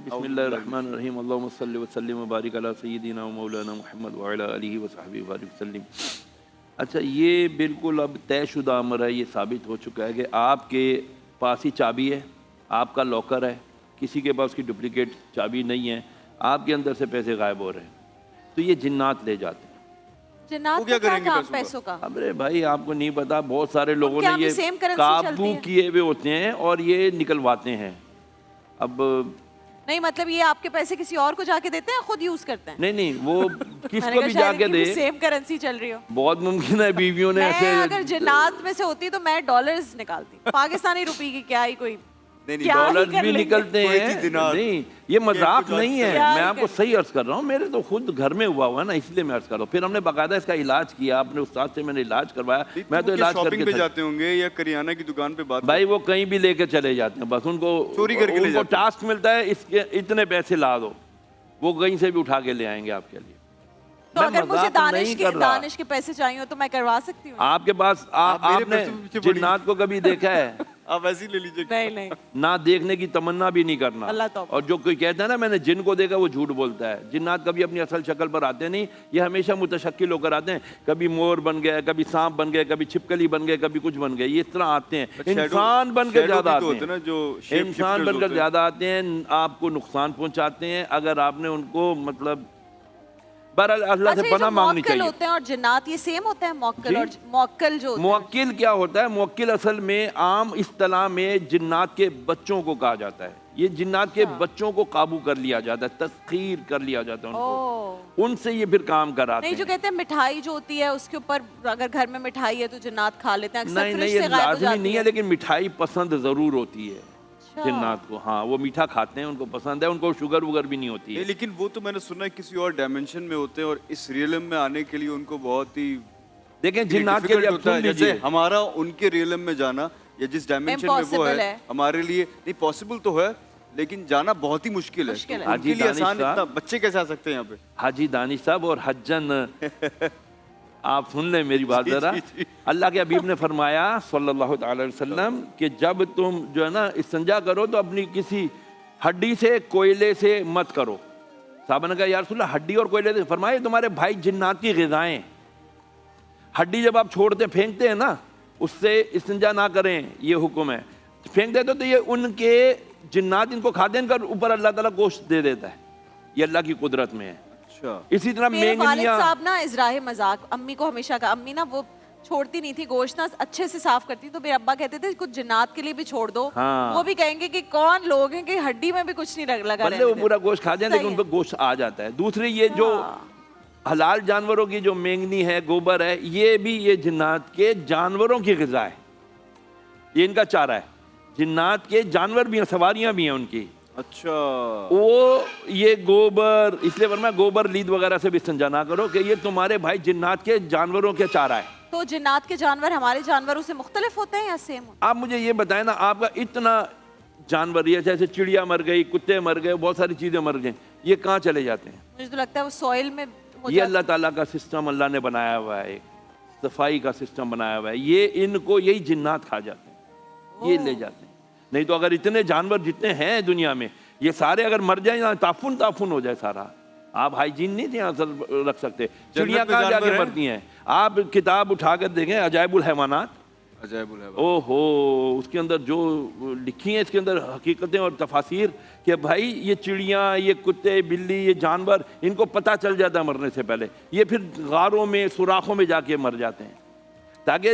बिस्मिल्लाहिर्रहमानिर्रहीम अल्लाहुम्मा सल्लि व सल्लिम व बारिक अला सय्यिदिना व मौलाना मुहम्मद व अला आलिहि व सहबिहि व बारिक वसल्लिम। अच्छा, ये बिल्कुल अब तयशुदा अमर है, ये साबित हो चुका है कि आपके पास ही चाबी है, आपका लॉकर है, किसी के पास की डुप्लीकेट चाबी नहीं है, आपके अंदर से पैसे गायब हो रहे हैं, तो ये जिन्नात ले जाते हैं। जिन्नात क्या करेंगे पैसों का? अरे भाई, आपको नहीं पता, बहुत सारे लोगों ने ये काबू किए हुए होते हैं और ये निकलवाते हैं। अब नहीं, मतलब ये आपके पैसे किसी और को जाके देते हैं, खुद यूज करते हैं? नहीं नहीं, वो किसको भी जाके दे, सेम करेंसी चल रही हो। बहुत मुमकिन है बीवियों ने ऐसे। अगर जिन्नात में से होती तो मैं डॉलर्स निकालती, पाकिस्तानी रुपए की क्या ही कोई नहीं, डॉलर भी निकलते हैं। नहीं, ये मजाक नहीं है, मैं आपको सही अर्ज कर रहा हूँ, मेरे तो खुद घर में हुआ हुआ है ना, इसलिए मैं अर्ज कर रहा हूँ। फिर हमने बाकायदा इसका इलाज किया, अपने उस्ताद से मैंने इलाज करवाया। मैं तो इलाज करके जाते होंगे या करियाना की दुकान पे बात, भाई वो कहीं भी लेके चले जाते हैं, बस उनको चोरी करके उनको टास्क मिलता है, इसके इतने पैसे ला दो, वो कहीं से भी उठा के ले आएंगे आपके लिए। तो अगर मुझे दानिश के पैसे चाहिए हो तो मैं करवा सकती हूँ आपके पास? आपने जिन्नात को कभी देखा है? आप ऐसे ही ले लीजिए। नहीं, ना देखने की तमन्ना भी नहीं करना। और जो कोई कहता है ना मैंने जिन को देखा, वो झूठ बोलता है। जिन्नात कभी अपनी असल शक्ल पर आते नहीं, ये हमेशा मुतशक्किल होकर आते हैं। कभी मोर बन गए, कभी सांप बन गए, कभी छिपकली बन गए, कभी कुछ बन गए, ये इस तरह आते हैं। इंसान बनकर ज्यादा आते हैं, जो इंसान बनकर ज्यादा आते हैं, आपको नुकसान पहुंचाते हैं अगर आपने उनको मतलब बहरहाल अल्लाह से पनाह मांगनी चाहिए। होते हैं और जिन्नात ये सेम होता है? मौक्किल और मौक्किल जो मौक्किल क्या होता है? मौक्किल असल में आम इस्तिलाह में जिन्नात के बच्चों को कहा जाता है। ये जिन्नात के बच्चों को काबू कर लिया जाता है, तस्खीर कर लिया जाता है उनको, उनसे ये फिर काम कराते हैं। नहीं, जो कहते हैं मिठाई जो होती है उसके ऊपर अगर घर में मिठाई है तो जिन्नात खा लेते हैं। नहीं, ये लाजमी नहीं है, लेकिन मिठाई पसंद जरूर होती है जिन्नात को। हाँ, वो मीठा खाते हैं, उनको पसंद है, उनको शुगर वुगर भी नहीं होती है। लेकिन वो तो मैंने सुना है किसी और डायमेंशन में होते हैं और इस रियलम में आने के लिए उनको बहुत ही देखें जिन्नात के लिए होता है। जैसे हमारा उनके रियलम में जाना या जिस डायमेंशन में वो है, हमारे लिए नहीं पॉसिबल तो है, लेकिन जाना बहुत ही मुश्किल है। हाजी दानिश साहब, बच्चे कैसे आ सकते हैं यहाँ पे? हाजी दानिश साहब और हज्जन आप सुन लें मेरी बात जरा। अल्लाह के हबीब ने फरमाया सल्लल्लाहु अलैहि वसल्लम कि जब तुम जो है ना इस्तिंजा करो तो अपनी किसी हड्डी से, कोयले से मत करो। साहबा ने कहा या रसूलल्लाह, हड्डी और कोयले से? फरमाया तुम्हारे भाई जिन्नात की ग़िज़ाएं। हड्डी जब आप छोड़ते फेंकते हैं ना, उससे इस्तिंजा ना करें, ये हुक्म है। फेंक देते तो ये उनके जिन्नात इनको खाते हैं, ऊपर अल्लाह ताला गोश्त दे देता है, ये अल्लाह की कुदरत में है। इसी तरह मेरे वालिद साहब ना इज़राहे मजाक अम्मी को हमेशा का, अम्मी ना वो छोड़ती नहीं थी गोश्त ना, अच्छे से साफ करती, तो मेरे अब्बा कहते थे कुछ जिन्नात के लिए भी छोड़ दो। हाँ। वो भी कहेंगे कि कौन लोग हैं कि हड्डी में भी कुछ नहीं लगा वो पूरा गोश्त खा जाए, लेकिन उन पर गोश्त आ जाता है। दूसरी ये जो हलाल जानवरों की जो मेंगनी है, गोबर है, ये भी ये जिन्नात के जानवरों की ग़िज़ा है, ये इनका चारा है। जिन्नात के जानवर भी हैं, सवारियां भी हैं उनकी। अच्छा, वो ये गोबर, इसलिए वरना गोबर लीद वगैरह से भी इस्तिंजा ना करो कि ये तुम्हारे भाई जिन्नात के जानवरों के चारा है। तो जिन्नात के जानवर हमारे जानवरों से मुख्तलिफ होते हैं या सेम? आप मुझे ये बताएं ना, आपका इतना जानवर, ये जैसे चिड़िया मर गई, कुत्ते मर गए, बहुत सारी चीजें मर गई, ये कहाँ चले जाते हैं? मुझे तो लगता है वो सॉइल में ये अल्लाह ताला का सिस्टम अल्लाह ने बनाया हुआ है, सफाई का सिस्टम बनाया हुआ है। ये इनको यही जिन्नात खा जाते हैं, ये ले जाते हैं। नहीं तो अगर इतने जानवर जितने हैं दुनिया में, ये सारे अगर मर जाए ना, ताफुन हो जाए सारा, आप हाइजीन नहीं थे यहाँ रख सकते। चिड़िया कहाँ जाके मरती हैं? आप किताब उठाकर देखें, अजायबुल हैवानात, ओहो, उसके अंदर जो लिखी है, इसके अंदर हकीकतें और तफासिर कि भाई ये चिड़िया, ये कुत्ते, बिल्ली, ये जानवर, इनको पता चल जाता है मरने से पहले, ये फिर गारों में, सुराखों में जाके मर जाते हैं ताकि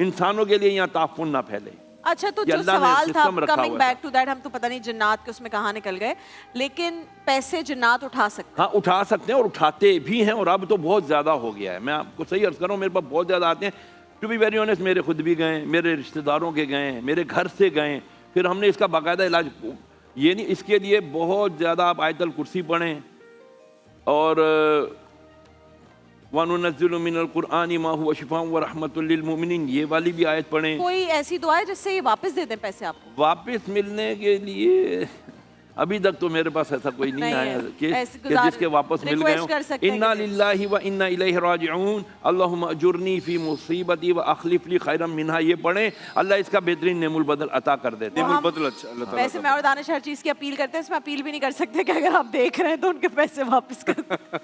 इंसानों के लिए यहाँ ताफुन ना फैले। अच्छा, तो जो सवाल था, कमिंग बैक टू दैट, हम तो पता नहीं जिन्नात के उसमें कहाँ निकल गए, लेकिन पैसे जिन्नात उठा सकते हैं? हाँ, उठा सकते हैं और उठाते भी हैं, और अब तो बहुत ज़्यादा हो गया है। मैं आपको सही अर्ज कर रहा हूँ, मेरे पास बहुत ज़्यादा आते हैं। टू बी वेरी ऑनेस्ट, मेरे खुद भी गए, मेरे रिश्तेदारों के गए, मेरे घर से गए, फिर हमने इसका बाकायदा इलाज, ये नहीं, इसके लिए बहुत ज़्यादा आप आयतल कुर्सी पढ़ें और वनुनज़्ज़िलु मिनल कुरआनि मा हुवा शिफ़ाउन व रहमतुल लिल मुमिनीन, ये वाली भी आयत पढ़ें। कोई ऐसी दुआ है जिससे ये वापस दे दें पैसे आपको? वापस मिलने के लिए अभी तक तो मेरे पास ऐसा कोई नहीं नहीं आया है। कि ऐसे जिसके वापस मिल गए request कर सकते हैं इन्ना कि- लिल्लाहि व इन्ना इलैहि राजिऊन अल्लाहुम्मा अजुरनी फी मुसीबती व अखलिफ ली खैरम मिन्हा, ये पढ़ें, अल्लाह इसका बेहतरीन नेमुल बदल अता कर देते हैं। नेमुल बदल अच्छा अल्लाह ताला वैसे मैं और दानिश हर चीज की अपील करते हैं, इसमें अपील भी नहीं कर सकते कि अगर आप देख रहे हैं तो उनके पैसे वापस कर